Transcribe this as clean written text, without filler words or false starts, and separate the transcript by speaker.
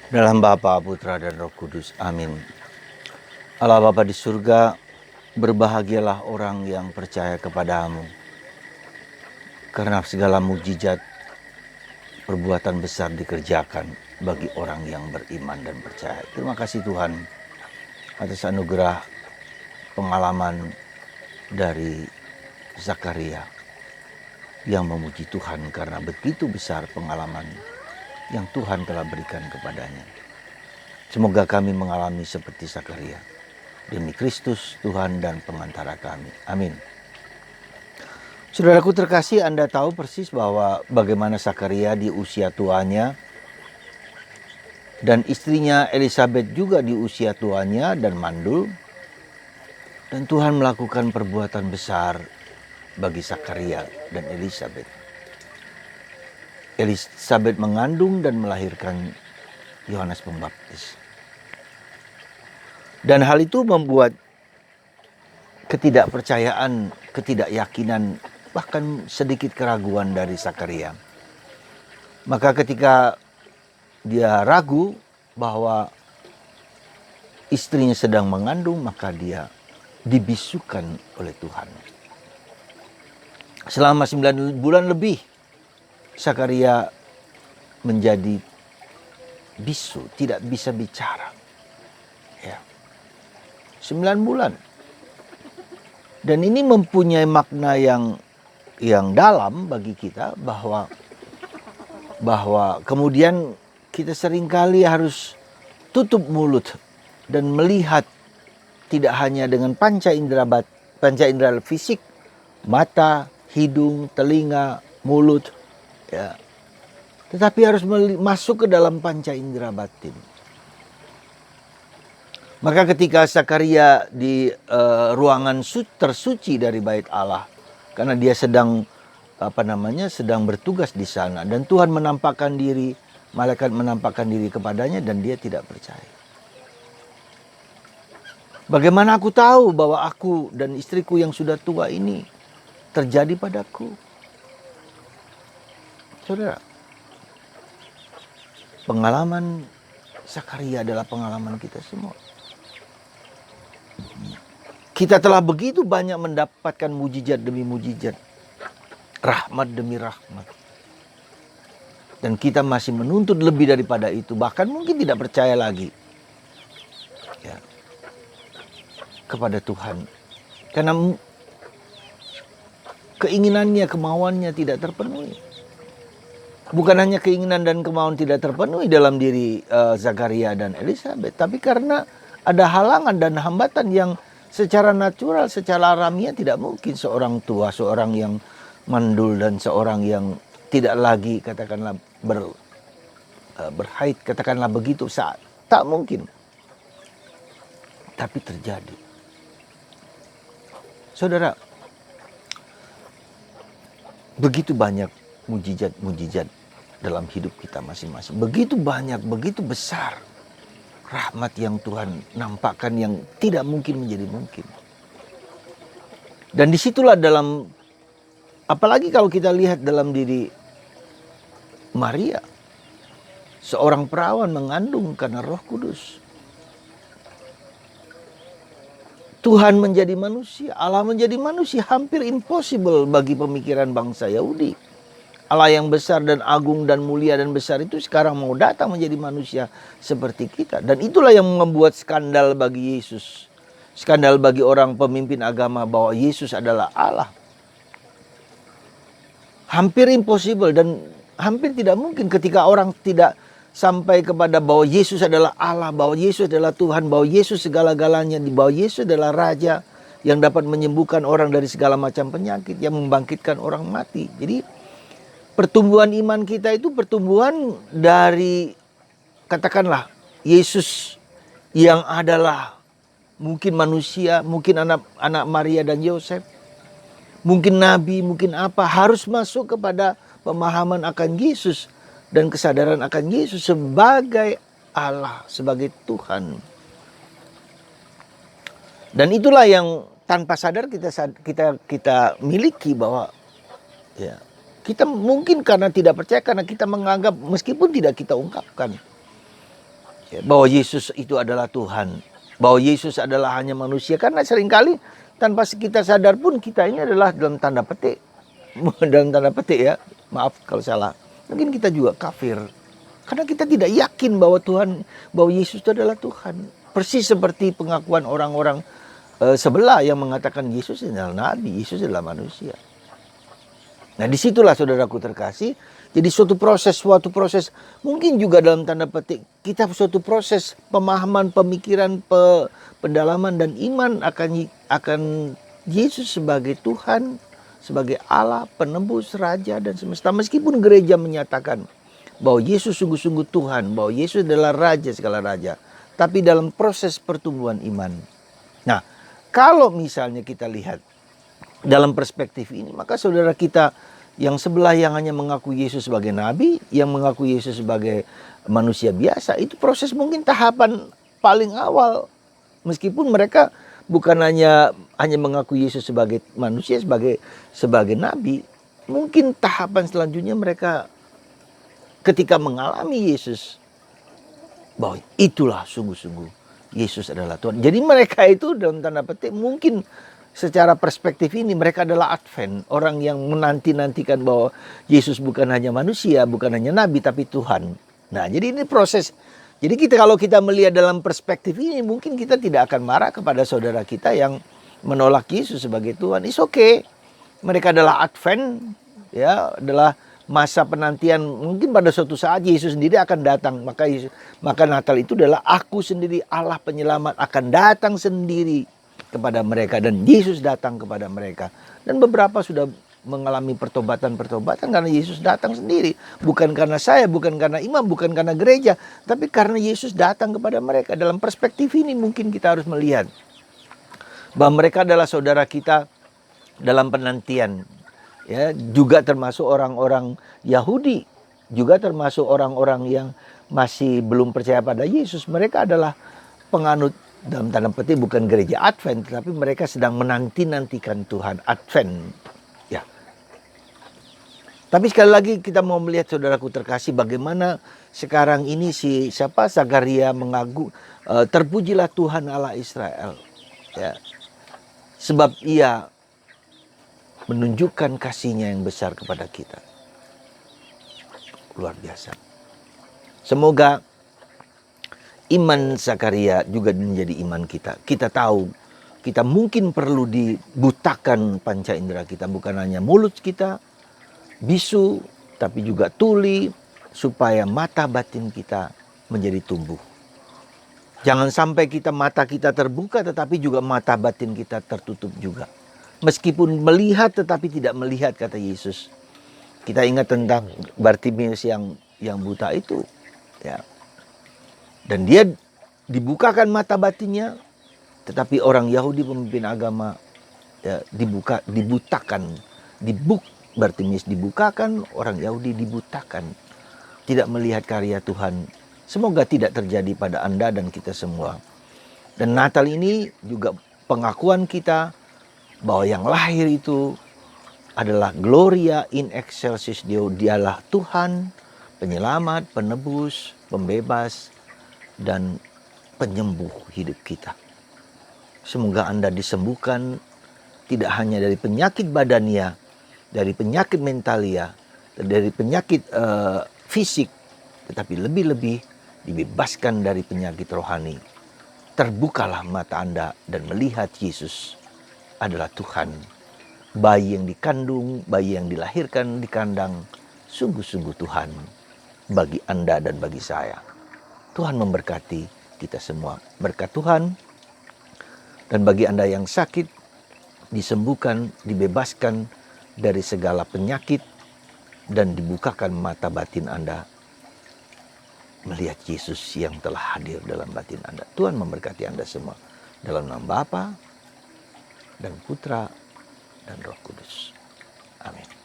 Speaker 1: Dalam Bapa, Putra, dan Roh Kudus. Amin. Allah Bapa di surga, berbahagialah orang yang percaya kepadamu. Karena segala mujizat perbuatan besar dikerjakan bagi orang yang beriman dan percaya. Terima kasih Tuhan atas anugerah pengalaman dari Zakaria yang memuji Tuhan karena begitu besar pengalaman yang Tuhan telah berikan kepadanya. Semoga kami mengalami seperti Zakaria. Demi Kristus Tuhan dan pengantara kami. Amin. Saudaraku terkasih, Anda tahu persis bahwa bagaimana Zakaria di usia tuanya dan istrinya Elizabeth juga di usia tuanya dan mandul. Dan Tuhan melakukan perbuatan besar bagi Zakaria dan Elizabeth. Elizabeth mengandung dan melahirkan Yohanes Pembaptis. Dan hal itu membuat ketidakpercayaan, ketidakyakinan, bahkan sedikit keraguan dari Zakaria. Maka ketika dia ragu bahwa istrinya sedang mengandung, maka dia dibisukan oleh Tuhan. Selama 9 bulan lebih, Zakaria menjadi bisu, tidak bisa bicara. Ya. 9 bulan. Dan ini mempunyai makna yang dalam bagi kita bahwa kemudian kita seringkali harus tutup mulut dan melihat tidak hanya dengan panca indera fisik, mata, hidung, telinga, mulut, ya, tetapi harus masuk ke dalam panca indera batin. Maka ketika Zakaria di ruangan tersuci dari bait Allah, karena dia sedang bertugas di sana, dan Tuhan menampakkan diri, malaikat menampakkan diri kepadanya dan dia tidak percaya. Bagaimana aku tahu bahwa aku dan istriku yang sudah tua ini terjadi padaku? Saudara, pengalaman Zakaria adalah pengalaman kita semua. Kita telah begitu banyak mendapatkan mujizat demi mujizat, rahmat demi rahmat. Dan kita masih menuntut lebih daripada itu, bahkan mungkin tidak percaya lagi, ya, kepada Tuhan. Karena keinginannya, kemauannya tidak terpenuhi. Bukan hanya keinginan dan kemauan tidak terpenuhi dalam diri Zakaria dan Elizabeth, tapi karena ada halangan dan hambatan yang secara natural, secara alamiah tidak mungkin seorang tua, seorang yang mandul dan seorang yang tidak lagi katakanlah berhaid, katakanlah begitu, saat tak mungkin. Tapi terjadi. Saudara, begitu banyak mujizat-mujizat dalam hidup kita masing-masing. Begitu banyak, begitu besar rahmat yang Tuhan nampakkan yang tidak mungkin menjadi mungkin. Dan disitulah dalam, apalagi kalau kita lihat dalam diri Maria, seorang perawan mengandung karena Roh Kudus. Tuhan menjadi manusia, Allah menjadi manusia, hampir impossible bagi pemikiran bangsa Yahudi. Allah yang besar dan agung dan mulia dan besar itu sekarang mau datang menjadi manusia seperti kita. Dan itulah yang membuat skandal bagi Yesus. Skandal bagi orang pemimpin agama bahwa Yesus adalah Allah. Hampir impossible dan hampir tidak mungkin ketika orang tidak sampai kepada bahwa Yesus adalah Allah, bahwa Yesus adalah Tuhan, bahwa Yesus segala-galanya, bahwa Yesus adalah Raja yang dapat menyembuhkan orang dari segala macam penyakit, yang membangkitkan orang mati. Jadi pertumbuhan iman kita itu pertumbuhan dari, katakanlah, Yesus yang adalah mungkin manusia, mungkin anak Maria dan Yosef, mungkin nabi, mungkin apa, harus masuk kepada pemahaman akan Yesus dan kesadaran akan Yesus sebagai Allah, sebagai Tuhan. Dan itulah yang tanpa sadar kita miliki bahwa ya, kita mungkin karena tidak percaya, karena kita menganggap meskipun tidak kita ungkapkan, Ya, bahwa Yesus itu adalah Tuhan, bahwa Yesus adalah hanya manusia. Karena seringkali tanpa kita sadar pun kita ini adalah dalam tanda petik, dalam tanda petik ya, maaf kalau salah, mungkin kita juga kafir. Karena kita tidak yakin bahwa bahwa Yesus itu adalah Tuhan. Persis seperti pengakuan orang-orang sebelah yang mengatakan Yesus adalah nabi, Yesus adalah manusia. Nah, disitulah saudaraku terkasih. Jadi suatu proses mungkin juga dalam tanda petik kita suatu proses pemahaman, pemikiran, pendalaman dan iman akan Yesus sebagai Tuhan, sebagai Allah, penebus, raja dan semesta. Meskipun gereja menyatakan bahwa Yesus sungguh-sungguh Tuhan, bahwa Yesus adalah raja segala raja, tapi dalam proses pertumbuhan iman. Nah, kalau misalnya kita lihat dalam perspektif ini, maka saudara kita yang sebelah yang hanya mengaku Yesus sebagai nabi, yang mengaku Yesus sebagai manusia biasa, itu proses mungkin tahapan paling awal. Meskipun mereka bukan hanya mengaku Yesus sebagai manusia, sebagai nabi, mungkin tahapan selanjutnya mereka ketika mengalami Yesus, bahwa itulah sungguh-sungguh Yesus adalah Tuhan. Jadi mereka itu dalam tanda petik mungkin secara perspektif ini mereka adalah Advent, orang yang menanti-nantikan bahwa Yesus bukan hanya manusia, bukan hanya nabi, tapi Tuhan. Nah, jadi ini proses. Jadi kalau kita melihat dalam perspektif ini, mungkin kita tidak akan marah kepada saudara kita yang menolak Yesus sebagai Tuhan. It's okay. Mereka adalah Advent, ya, adalah masa penantian. Mungkin pada suatu saat Yesus sendiri akan datang. Maka Natal itu adalah aku sendiri, Allah penyelamat akan datang sendiri kepada mereka, dan Yesus datang kepada mereka. Dan beberapa sudah mengalami pertobatan karena Yesus datang sendiri. Bukan karena saya, bukan karena imam, bukan karena gereja, tapi karena Yesus datang kepada mereka. Dalam perspektif ini mungkin kita harus melihat bahwa mereka adalah saudara kita dalam penantian. Ya, juga termasuk orang-orang Yahudi, juga termasuk orang-orang yang masih belum percaya pada Yesus. Mereka adalah penganut, dalam tanda petik, bukan gereja Advent, tapi mereka sedang menanti-nantikan Tuhan. Advent, ya. Tapi sekali lagi kita mau melihat saudaraku terkasih, bagaimana sekarang ini Zakaria terpujilah Tuhan Allah Israel, ya, sebab Ia menunjukkan kasih-Nya yang besar kepada kita. Luar biasa. Semoga iman Zakaria juga menjadi iman kita. Kita tahu kita mungkin perlu dibutakan panca indera kita, bukan hanya mulut kita, bisu, tapi juga tuli, supaya mata batin kita menjadi tumbuh. Jangan sampai mata kita terbuka, tetapi juga mata batin kita tertutup juga. Meskipun melihat tetapi tidak melihat, kata Yesus. Kita ingat tentang Bartimeus yang buta itu, ya. Dan dia dibukakan mata batinnya, tetapi orang Yahudi pemimpin agama, ya, Bartimeus dibukakan, orang Yahudi dibutakan. Tidak melihat karya Tuhan. Semoga tidak terjadi pada Anda dan kita semua. Dan Natal ini juga pengakuan kita bahwa yang lahir itu adalah Gloria in excelsis Deo. Dialah Tuhan, penyelamat, penebus, pembebas, dan penyembuh hidup kita. Semoga Anda disembuhkan tidak hanya dari penyakit badania, dari penyakit mentalia, dari penyakit fisik, tetapi lebih-lebih dibebaskan dari penyakit rohani. Terbukalah mata Anda dan melihat Yesus adalah Tuhan. Bayi yang dikandung, bayi yang dilahirkan di kandang, sungguh-sungguh Tuhan bagi Anda dan bagi saya. Tuhan memberkati kita semua. Berkat Tuhan. Dan bagi Anda yang sakit, disembuhkan, dibebaskan dari segala penyakit, dan dibukakan mata batin Anda melihat Yesus yang telah hadir dalam batin Anda. Tuhan memberkati Anda semua. Dalam nama Bapa dan Putra dan Roh Kudus. Amin.